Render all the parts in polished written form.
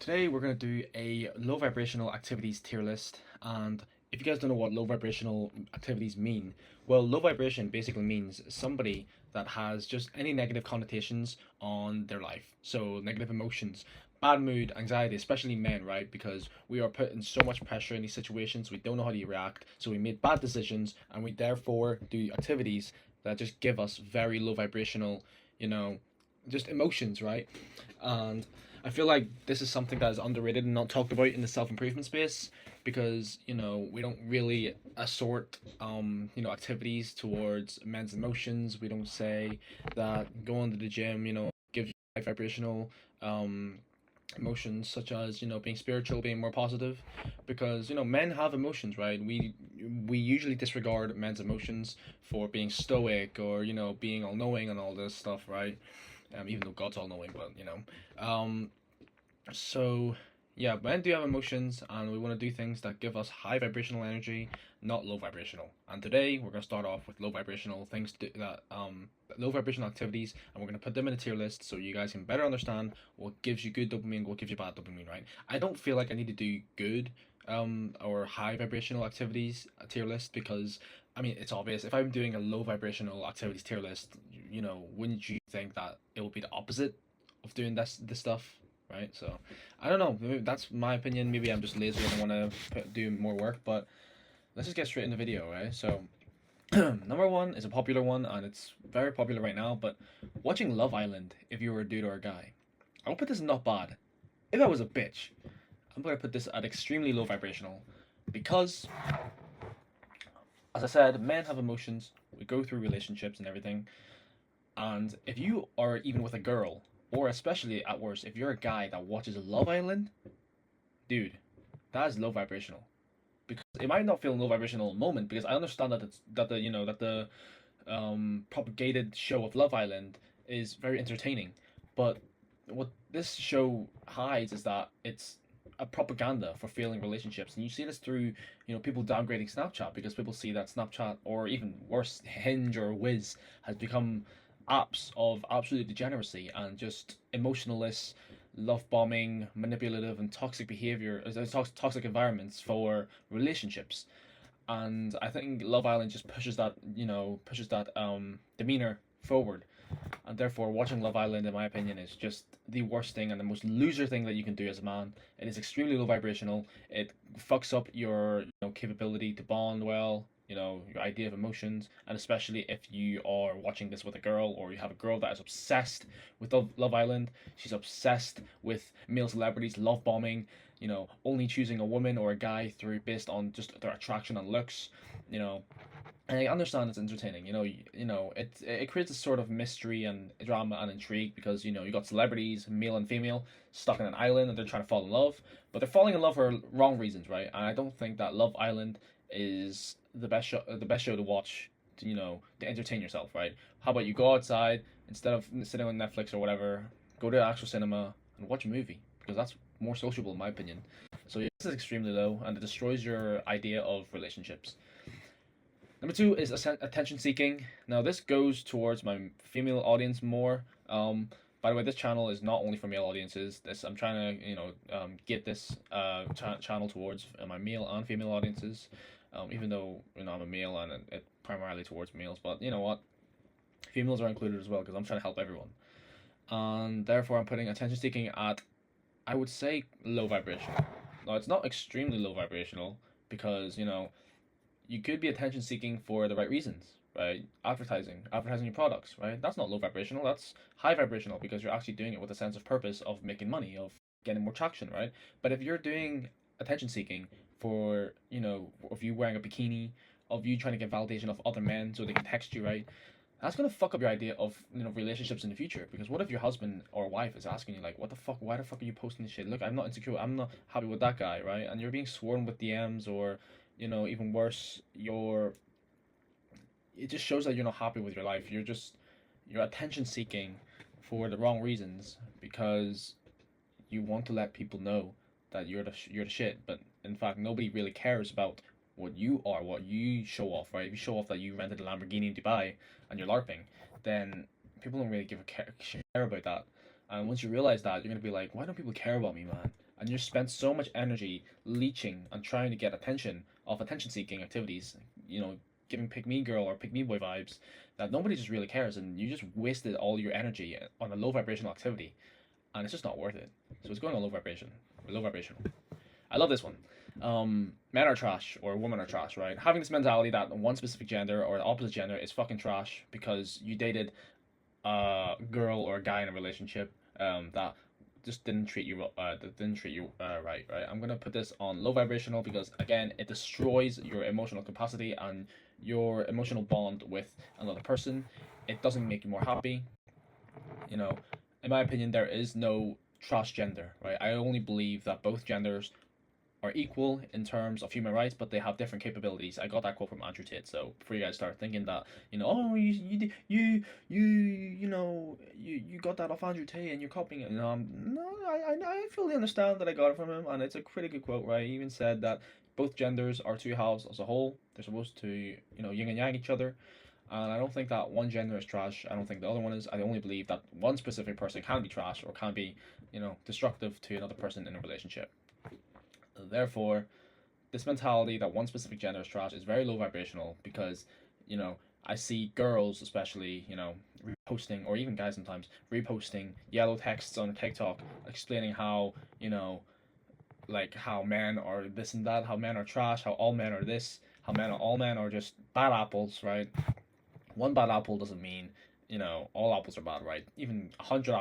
Today we're going to do a low vibrational activities tier list, and if you guys don't know what low vibrational activities mean, well, low vibration basically means somebody that has just any negative connotations on their life. So negative emotions, bad mood, anxiety, especially men, right? Because we are put in so much pressure in these situations, we don't know how to react, so we made bad decisions, and we therefore do activities that just give us very low vibrational, you know, just emotions, right? And I feel like this is something that is underrated and not talked about in the self improvement space because we don't really assort activities towards men's emotions. We don't say that going to the gym gives you high vibrational um emotions such as being spiritual, being more positive, because men have emotions, right? We usually disregard men's emotions for being stoic or being all knowing and all this stuff, right? Even though God's all knowing, but so yeah, men do have emotions, and we want to do things that give us high vibrational energy, not low vibrational. And today we're gonna start off with low vibrational things that low vibrational activities, and we're gonna put them in a tier list so you guys can better understand what gives you good dopamine, what gives you bad dopamine, right? I don't feel like I need to do good or high vibrational activities a tier list because I mean it's obvious. If I'm doing a low vibrational activities tier list, wouldn't you think that it would be the opposite of doing this stuff, right? So I don't know. Maybe that's my opinion. Maybe I'm just lazy and I want to do more work. But let's just get straight in the video, right? So number one is a popular one, and it's very popular right now. But watching Love Island, if you were a dude or a guy, I would put this not bad. If I was a bitch, I'm gonna put this at extremely low vibrational, because, as I said, men have emotions. We go through relationships and everything. And if you are even with a girl, or especially at worst, if you're a guy that watches Love Island, dude, that is low vibrational. Because it might not feel low vibrational moment, because I understand that the propagated show of Love Island is very entertaining, but what this show hides is that it's a propaganda for failing relationships, and you see this through people downgrading Snapchat because people see that Snapchat, or even worse, Hinge or Wiz, has become apps of absolute degeneracy and just emotionless, love bombing, manipulative, and toxic behavior, toxic environments for relationships. And I think Love Island just pushes that demeanor forward, and therefore watching Love Island, in my opinion, is just the worst thing and the most loser thing that you can do as a man. It is extremely low vibrational. It fucks up your capability to bond well. Your idea of emotions, and especially if you are watching this with a girl, or you have a girl that is obsessed with Love Island. She's obsessed with male celebrities, love bombing, only choosing a woman or a guy through based on just their attraction and looks, you know, and I understand it's entertaining. It creates a sort of mystery and drama and intrigue because you got celebrities, male and female, stuck in an island and they're trying to fall in love, but they're falling in love for wrong reasons, right? And I don't think that Love Island is the best show to watch to entertain yourself, right? How about you go outside instead of sitting on Netflix or whatever, go to actual cinema and watch a movie because that's more sociable in my opinion. So yeah, this is extremely low and it destroys your idea of relationships. Number two is attention seeking. Now, this goes towards my female audience more. By the way, this channel is not only for male audiences. This I'm trying to get this channel towards my male and female audiences. Even though I'm a male and it primarily towards males, but you know what, females are included as well because I'm trying to help everyone. And therefore, I'm putting attention seeking at, I would say, low vibrational. Now, it's not extremely low vibrational because you could be attention seeking for the right reasons, right? Advertising your products, right? That's not low vibrational, that's high vibrational because you're actually doing it with a sense of purpose of making money, of getting more traction, right? But if you're doing attention seeking for, of you wearing a bikini, of you trying to get validation of other men so they can text you, right? That's gonna fuck up your idea of relationships in the future. Because what if your husband or wife is asking you like, "What the fuck? Why the fuck are you posting this shit? Look, I'm not insecure. I'm not happy with that guy, right?" And you're being sworn with DMs, or even worse, it just shows that you're not happy with your life. You're attention seeking for the wrong reasons because you want to let people know that you're the shit. But in fact, nobody really cares about what you are, what you show off, right? If you show off that you rented a Lamborghini in Dubai and you're LARPing, then people don't really give a care about that. And once you realize that, you're gonna be like, why don't people care about me, man? and you spent so much energy leeching and trying to get attention of attention-seeking activities, giving pick me girl or pick me boy vibes, that nobody just really cares, and you just wasted all your energy on a low vibrational activity, and it's just not worth it. So it's going on low vibrational. I love this one. Men are trash or women are trash, right? Having this mentality that one specific gender or the opposite gender is fucking trash because you dated a girl or a guy in a relationship that just didn't treat you right. I'm gonna put this on low vibrational because again, it destroys your emotional capacity and your emotional bond with another person. It doesn't make you more happy. In my opinion, there is no trash gender, right? I only believe that both genders are equal in terms of human rights, but they have different capabilities. I got that quote from Andrew Tate. So before you guys start thinking that, oh, you got that off Andrew Tate and you're copying it. No, I fully understand that I got it from him, and it's a pretty good quote, right? He even said that both genders are two halves as a whole. They're supposed to, yin and yang each other. And I don't think that one gender is trash. I don't think the other one is. I only believe that one specific person can be trash or can be, destructive to another person in a relationship. Therefore, this mentality that one specific gender is trash is very low vibrational because, I see girls especially, reposting, or even guys sometimes, reposting yellow texts on TikTok explaining how, like how men are this and that, how men are trash, how all men are this, how all men are just bad apples, right? One bad apple doesn't mean, all apples are bad, right? Even 100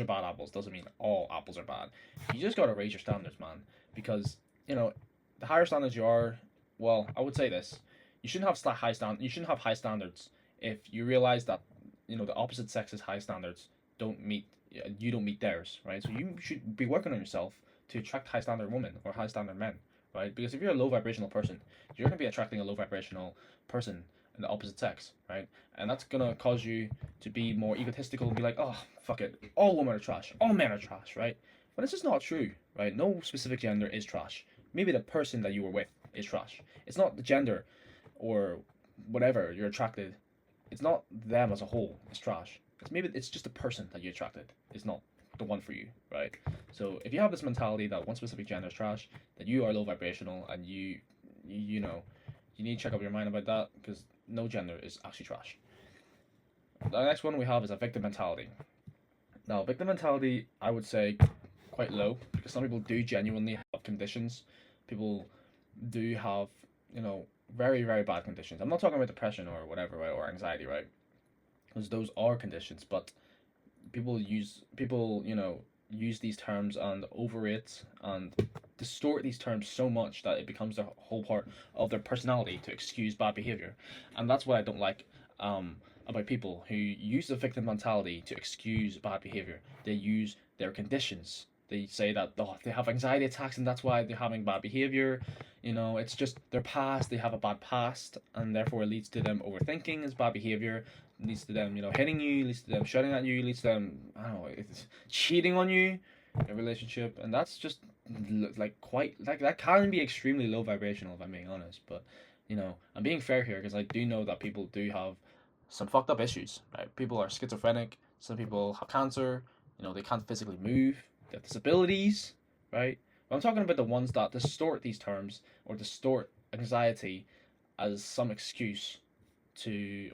bad apples doesn't mean all apples are bad. You just gotta raise your standards, man. Because, the higher standards you are, well, I would say this. You shouldn't have high standards if you realize that, the opposite sex's high standards you don't meet theirs, right? So you should be working on yourself to attract high standard women or high standard men, right? Because if you're a low vibrational person, you're gonna be attracting a low vibrational person in the opposite sex, right? And that's gonna cause you to be more egotistical and be like, oh, fuck it, all women are trash, all men are trash, right? But it's just not true, right? No specific gender is trash. Maybe the person that you were with is trash. It's not the gender or whatever you're attracted. It's not them as a whole. It's trash. It's just the person that you attracted. It's not the one for you, right? So if you have this mentality that one specific gender is trash, that you are low vibrational, and you need to check up your mind about that because no gender is actually trash. The next one we have is a victim mentality. Now, victim mentality, I would say, quite low because some people do genuinely have conditions. People do have, very, very bad conditions. I'm not talking about depression or whatever, right, or anxiety, right? Because those are conditions, but people use these terms and overrate and distort these terms so much that it becomes the whole part of their personality to excuse bad behavior, and that's what I don't like about people who use the victim mentality to excuse bad behavior. They use their conditions. They say that they have anxiety attacks and that's why they're having bad behavior. It's just their past. They have a bad past, and therefore it leads to them overthinking is bad behavior. It leads to them, hitting you. Leads to them shouting at you. Leads to them, I don't know, it's cheating on you in a relationship, and that's just that can be extremely low vibrational if I'm being honest. But I'm being fair here because I do know that people do have some fucked up issues. Right? People are schizophrenic. Some people have cancer. They can't physically move. They have disabilities, right? But I'm talking about the ones that distort these terms or distort anxiety as some excuse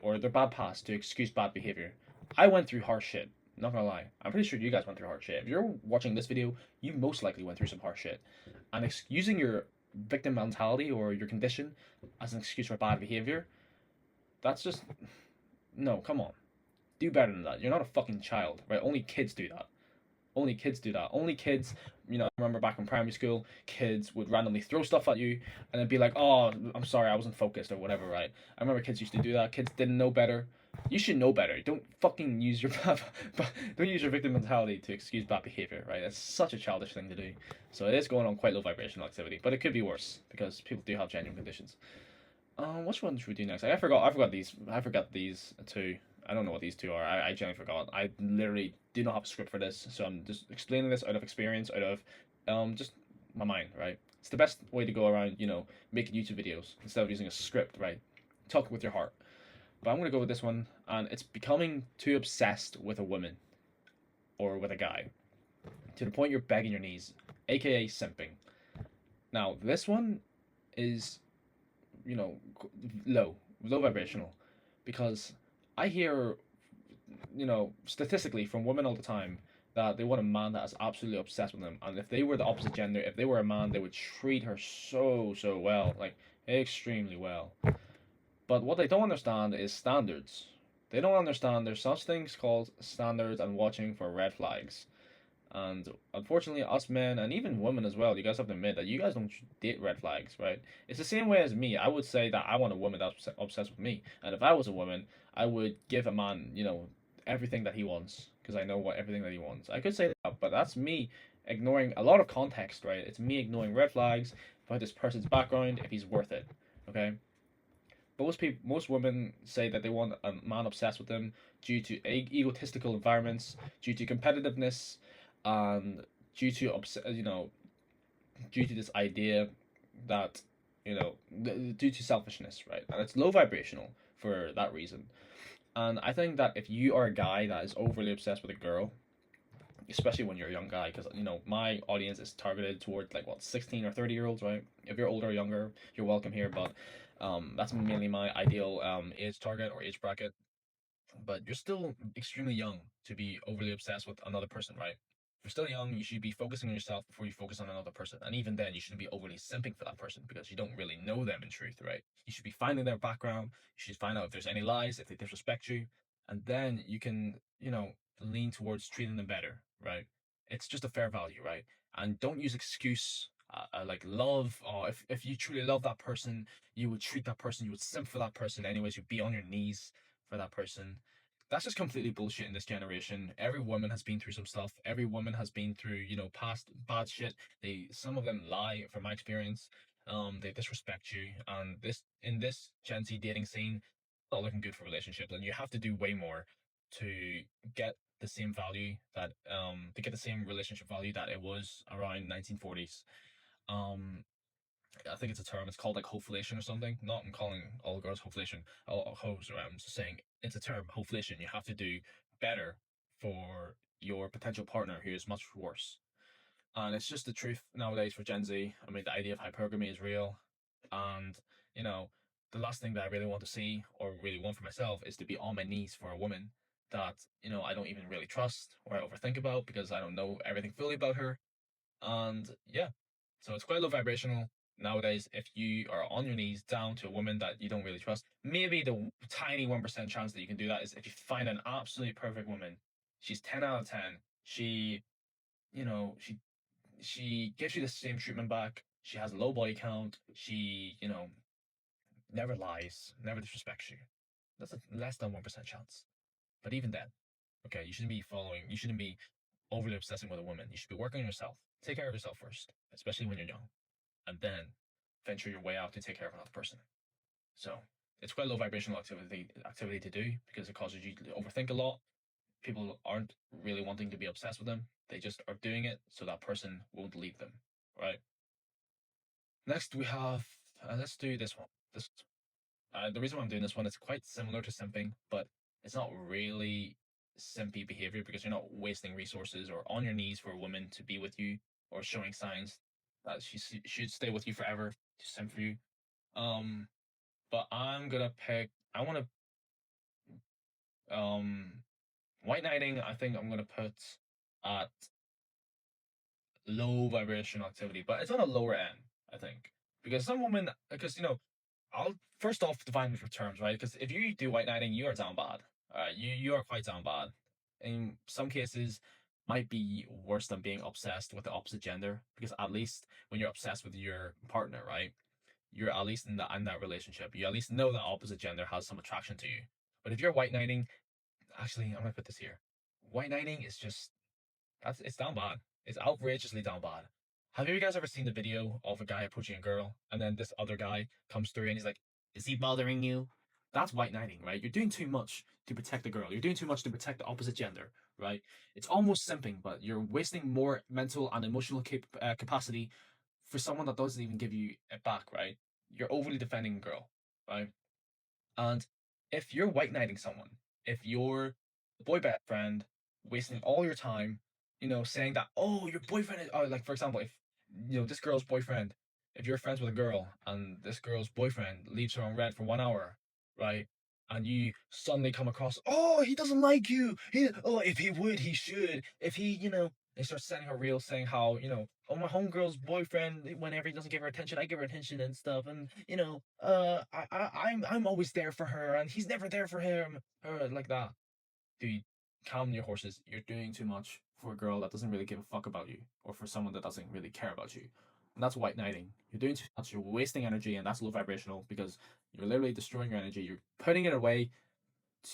or their bad past to excuse bad behavior. I went through harsh shit. Not gonna lie. I'm pretty sure you guys went through harsh shit. If you're watching this video, you most likely went through some harsh shit. And using your victim mentality or your condition as an excuse for bad behavior, that's just... No, come on. Do better than that. You're not a fucking child, right? Only kids do that. Only kids do that. Only kids, I remember back in primary school, kids would randomly throw stuff at you and then be like, oh, I'm sorry, I wasn't focused or whatever, right? I remember kids used to do that. Kids didn't know better. You should know better. Don't fucking use your victim mentality to excuse bad behavior, right? That's such a childish thing to do. So it is going on quite low vibrational activity, but it could be worse because people do have genuine conditions. Which one should we do next? I forgot these. I forgot these two. I don't know what these two are. I genuinely forgot. I literally do not have a script for this, so I'm just explaining this out of experience, out of just my mind, right? It's the best way to go around, making YouTube videos instead of using a script, right? Talk with your heart. But I'm gonna go with this one, and it's becoming too obsessed with a woman or with a guy to the point you're begging your knees aka simping. Now, this one is, you know, low vibrational, because I hear, statistically from women all the time that they want a man that is absolutely obsessed with them, and if they were the opposite gender, if they were a man, they would treat her so well, like extremely well. But what they don't understand is standards. They don't understand there's such things called standards and watching for red flags. And unfortunately, us men and even women as well, you guys have to admit that you guys don't date red flags, right? It's the same way as me. I would say that I want a woman that's obsessed with me. And if I was a woman, I would give a man, everything that he wants because I know what everything that he wants. I could say that, but that's me ignoring a lot of context, right? It's me ignoring red flags about this person's background if he's worth it, okay? Most women say that they want a man obsessed with them due to egotistical environments, due to competitiveness, and due to due to this idea that due to selfishness, right? And it's low vibrational for that reason. And I think that if you are a guy that is overly obsessed with a girl, especially when you're a young guy, because my audience is targeted towards like what 16 or 30 year olds, right? If you're older or younger, you're welcome here, but that's mainly my ideal age target or age bracket. But you're still extremely young to be overly obsessed with another person, right? If you're still young, you should be focusing on yourself before you focus on another person. And even then, you shouldn't be overly simping for that person because you don't really know them in truth, right? You should be finding their background. You should find out if there's any lies, if they disrespect you, and then you can, lean towards treating them better, right? It's just a fair value, right? And don't use excuse like love, or if you truly love that person, you would treat that person, you would simp for that person anyways, you'd be on your knees for that person. That's just completely bullshit in this generation. Every woman has been through some stuff. Every woman has been through, past bad shit. Some of them lie, from my experience. They disrespect you, and this Gen Z dating scene, not looking good for relationships. And you have to do way more to get the same value to get the same relationship value that it was around 1940s. Um, I think it's a term. It's called like hoflation or something. Not I'm calling all girls hoflation, all hoes. Or I'm just saying it's a term. Hoflation. You have to do better for your potential partner who is much worse. And it's just the truth nowadays for Gen Z. I mean, the idea of hypergamy is real, and you know, the last thing that I really want to see or really want for myself is to be on my knees for a woman that I don't even really trust or I overthink about because I don't know everything fully about her. And yeah, so it's quite low vibrational nowadays. If you are on your knees down to a woman that you don't really trust, maybe the tiny 1% chance that you can do that is if you find an absolutely perfect woman. She's 10 out of 10. She, you know, she gives you the same treatment back. She has a low body count. She, never lies, never disrespects you. That's a less than 1% chance. But even then, okay, you shouldn't be overly obsessing with a woman. You should be working on yourself. Take care of yourself first, especially when you're young, and then venture your way out to take care of another person. So it's quite low vibrational activity to do because it causes you to overthink a lot. People aren't really wanting to be obsessed with them. They just are doing it so that person won't leave them. Right. Next we have let's do this one. This The reason why I'm doing this one is quite similar to simping, but it's not really simpy behavior because you're not wasting resources or on your knees for a woman to be with you or showing signs that should stay with you forever to simp for you. Um, but I'm gonna pick. I want to white knighting. I think I'm gonna put at low vibrational activity, but it's on a lower end. I think because some women, because I'll first off define the terms, right? Because if you do white knighting, you are down bad. You are quite down bad. In some cases, might be worse than being obsessed with the opposite gender. Because at least when you're obsessed with your partner, right, you're at least in that relationship. You at least know the opposite gender has some attraction to you. But if you're white knighting, actually, I'm gonna put this here. White knighting is just it's down bad. It's outrageously down bad. Have you guys ever seen the video of a guy approaching a girl and then this other guy comes through and he's like, "Is he bothering you?" That's white knighting, right? You're doing too much to protect the girl. You're doing too much to protect the opposite gender, right? It's almost simping, but you're wasting more mental and emotional capacity for someone that doesn't even give you it back, right? You're overly defending a girl, right? And if you're white knighting someone, if you're a boy best friend wasting all your time, saying that, oh, your boyfriend is, oh, like for example, if this girl's boyfriend, if you're friends with a girl and this girl's boyfriend leaves her on red for 1 hour, right? And you suddenly come across, oh, he doesn't like you. Oh, if he would, he should. If he, they start sending her reels saying how, oh, my homegirl's boyfriend, whenever he doesn't give her attention, I give her attention and stuff. And, I'm always there for her and he's never there for him. Or like that. Dude, calm your horses. You're doing too much for a girl that doesn't really give a fuck about you, or for someone that doesn't really care about you. And that's white knighting. You're doing too much. You're wasting energy, and that's low vibrational because you're literally destroying your energy. You're putting it away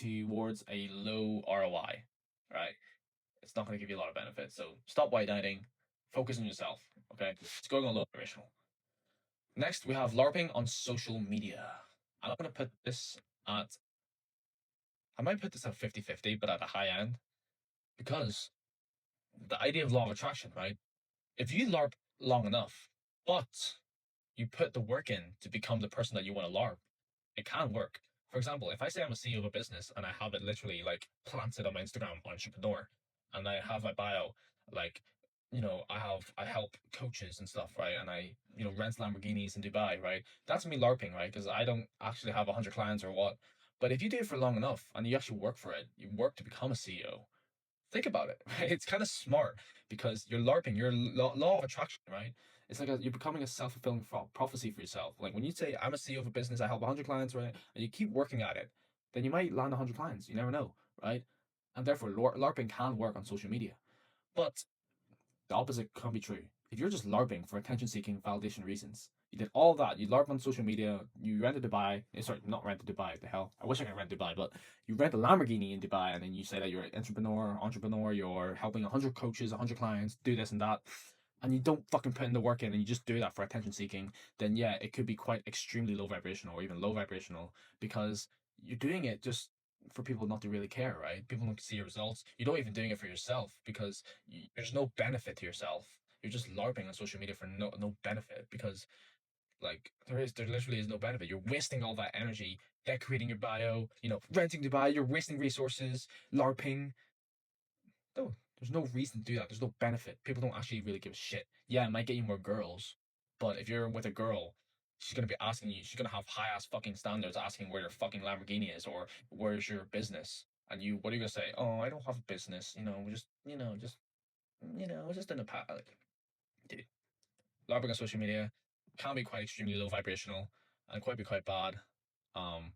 towards a low ROI, right? It's not going to give you a lot of benefits. So stop white knighting. Focus on yourself. Okay, it's going on low vibrational. Next, we have LARPing on social media. I'm going to put this at. I might put this at 50-50, but at a high end because the idea of law of attraction, right? If you LARP long enough, but you put the work in to become the person that you want to LARP, it can work. For example, if I say I'm a CEO of a business and I have it literally like planted on my Instagram, entrepreneur, and I have my bio, like, I help coaches and stuff, right? And I, rent Lamborghinis in Dubai, right? That's me LARPing, right? Because I don't actually have 100 clients or what. But if you do it for long enough and you actually work for it, you work to become a CEO, think about it, right? It's kind of smart because you're LARPing, you're law of attraction, right? It's like you're becoming a self-fulfilling prophecy for yourself. Like when you say, I'm a CEO of a business, I help 100 clients, right? And you keep working at it, then you might land 100 clients. You never know, right? And therefore, LARPing can work on social media. But the opposite can be true. If you're just LARPing for attention seeking validation reasons, you did all that, you LARP on social media, you rented Dubai, sorry, not rented Dubai, what the hell? I wish I could rent Dubai, but you rent a Lamborghini in Dubai and then you say that you're an entrepreneur, you're helping 100 coaches, 100 clients, do this and that, and you don't fucking put in the work in and you just do that for attention seeking, then yeah, it could be quite extremely low vibrational or even low vibrational because you're doing it just for people not to really care, right? People don't see your results. You're not even doing it for yourself because there's no benefit to yourself. You're just LARPing on social media for no benefit because like there literally is no benefit. You're wasting all that energy decorating your bio, renting to buy. You're wasting resources, LARPing. No, there's no reason to do that. There's no benefit. People don't actually really give a shit. Yeah, it might get you more girls, but if you're with a girl, she's gonna be asking you. She's gonna have high ass fucking standards, asking where your fucking Lamborghini is or where's your business. And you, what are you gonna say? Oh, I don't have a business. We just, it's just in a pat. Like, dude, LARPing on social media can be quite extremely low vibrational and quite be quite bad, um,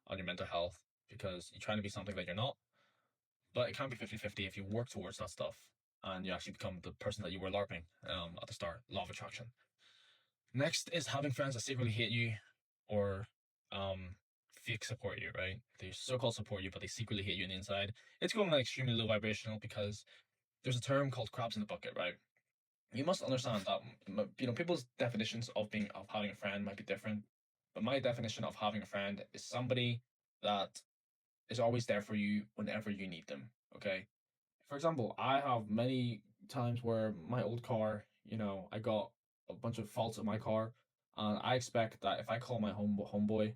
on your mental health because you're trying to be something that you're not, but it can be 50-50 if you work towards that stuff and you actually become the person that you were LARPing at the start. Law of attraction. Next is having friends that secretly hate you or fake support you, right? They so-called support you, but they secretly hate you on the inside. It's going like extremely low vibrational because there's a term called crabs in the bucket, right? You must understand that people's definitions of having a friend might be different, but my definition of having a friend is somebody that is always there for you whenever you need them. Okay, for example, I have many times where my old car, I got a bunch of faults in my car, and I expect that if I call my homeboy,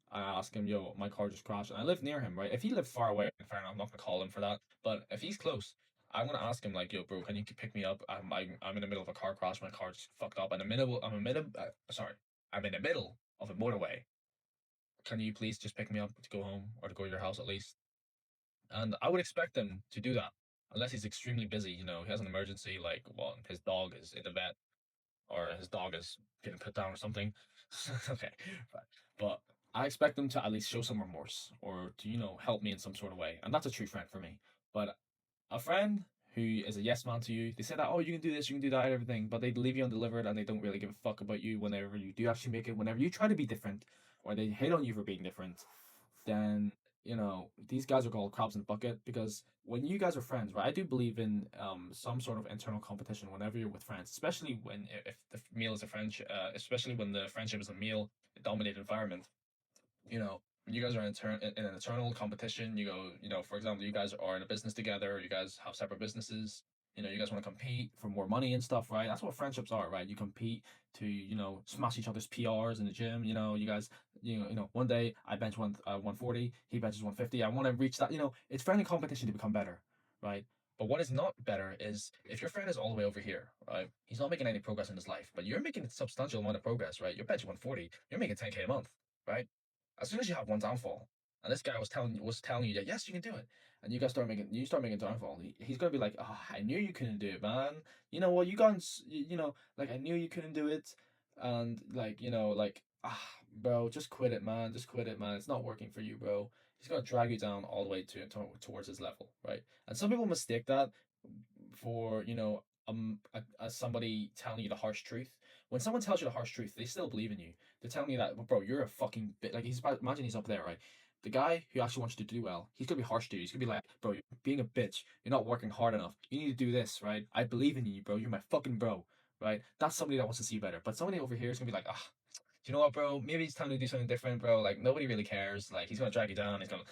I ask him, yo, my car just crashed, and I live near him, right? If he lived far away, fair enough, I'm not gonna call him for that. But if he's close, I'm gonna ask him like, yo, bro, can you pick me up? I'm in the middle of a car crash, my car just fucked up, and I'm in the middle of a motorway. Can you please just pick me up to go home or to go to your house at least? And I would expect him to do that unless he's extremely busy. He has an emergency, like his dog is in the vet or his dog is getting put down or something. Okay, right. But I expect him to at least show some remorse or to, help me in some sort of way. And that's a true friend for me. But a friend who is a yes man to you, they say that, oh, you can do this, you can do that, and everything, but they leave you undelivered and they don't really give a fuck about you whenever you do actually make it, whenever you try to be different, or they hate on you for being different, then these guys are called crabs in the bucket because when you guys are friends, right? I do believe in some sort of internal competition whenever you're with friends, especially when if the meal is a friendship, especially when the friendship is a meal dominated environment. You guys are in an eternal competition. For example, you guys are in a business together, you guys have separate businesses, you guys want to compete for more money and stuff, right? That's what friendships are, right? You compete to, smash each other's PRs in the gym. You guys, one day I bench 140, he benches 150. I want to reach that. It's friendly competition to become better, right? But what is not better is if your friend is all the way over here, right? He's not making any progress in his life, but you're making a substantial amount of progress, right? You're benching 140, you're making 10K a month, right? As soon as you have one downfall, and this guy was telling you that yes, you can do it, and you start making downfall, he's gonna be like, oh, I knew you couldn't do it, man. You know what? You got, like I knew you couldn't do it, and like bro, just quit it, man. Just quit it, man. It's not working for you, bro. He's gonna drag you down all the way towards his level, right? And some people mistake that for somebody telling you the harsh truth. When someone tells you the harsh truth, they still believe in you. They're telling you that, bro, you're a fucking bit. Like imagine he's up there, right? The guy who actually wants you to do well, he's gonna be harsh to you. He's gonna be like, bro, you're being a bitch. You're not working hard enough. You need to do this, right? I believe in you, bro. You're my fucking bro, right? That's somebody that wants to see better. But somebody over here is gonna be like, ah, you know what, bro? Maybe it's time to do something different, bro. Like nobody really cares. Like he's gonna drag you down. He's gonna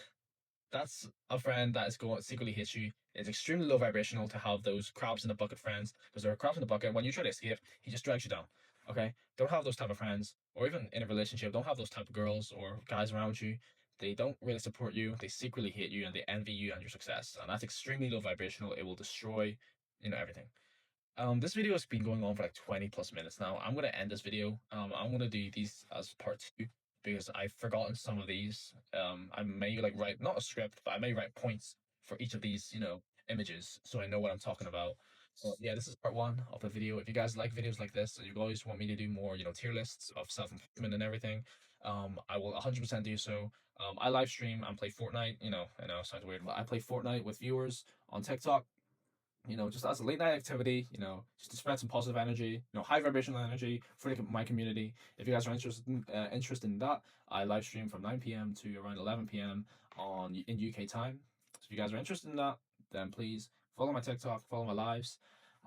That's a friend that is going to secretly hit you. It's extremely low vibrational to have those crabs in the bucket friends because there are crabs in the bucket. When you try to escape, he just drags you down. Okay, don't have those type of friends, or even in a relationship, don't have those type of girls or guys around you. They don't really support you. They secretly hate you and they envy you and your success, and that's extremely low vibrational. It will destroy, everything. This video has been going on for like 20 plus minutes now. I'm gonna end this video. I'm gonna do these as part two because I've forgotten some of these. I may like write not a script, but I may write points for each of these, images, so I know what I'm talking about. So yeah, this is part one of the video. If you guys like videos like this, and you always want me to do more, tier lists of self improvement and everything, I will 100% do so. I live stream and play Fortnite. I know it sounds weird, but I play Fortnite with viewers on TikTok, just as a late night activity, just to spread some positive energy, high vibrational energy for my community. If you guys are interested in that, I live stream from 9 p.m. to around 11 p.m. in UK time. So if you guys are interested in that, then please follow my TikTok, follow my lives,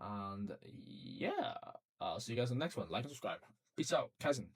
and yeah, I'll see you guys in the next one. Like and subscribe. Peace out, cousin.